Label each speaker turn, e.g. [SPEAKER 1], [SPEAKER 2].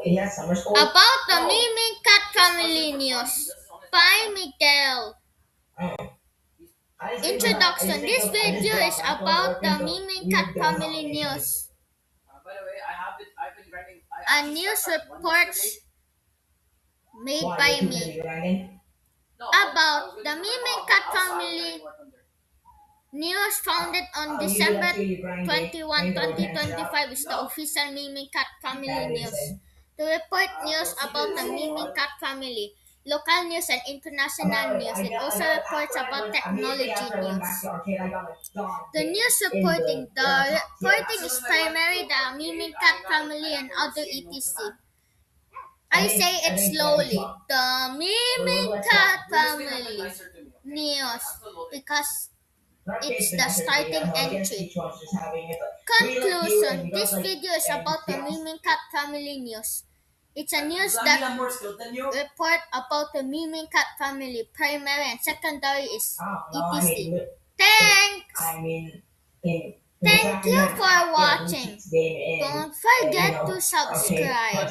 [SPEAKER 1] About the memeng cat family news by Miguel. Introduction. This video is about the memeng cat family news. A news reports made by me about the memeng cat family news founded on December 21, 2025 is the official memeng cat family news. To report news about the memeng cat family, local news and international news. It also reports about technology news. The news reporting. The reporting is primarily the memeng cat family and other etc. I say it slowly. The memeng cat family news because it's the starting entry. Conclusion. This video is about the memeng cat family news. It's a news that report about the memeng cat family. Primary and secondary is etc. Thanks. Thank you for watching. Don't forget to subscribe.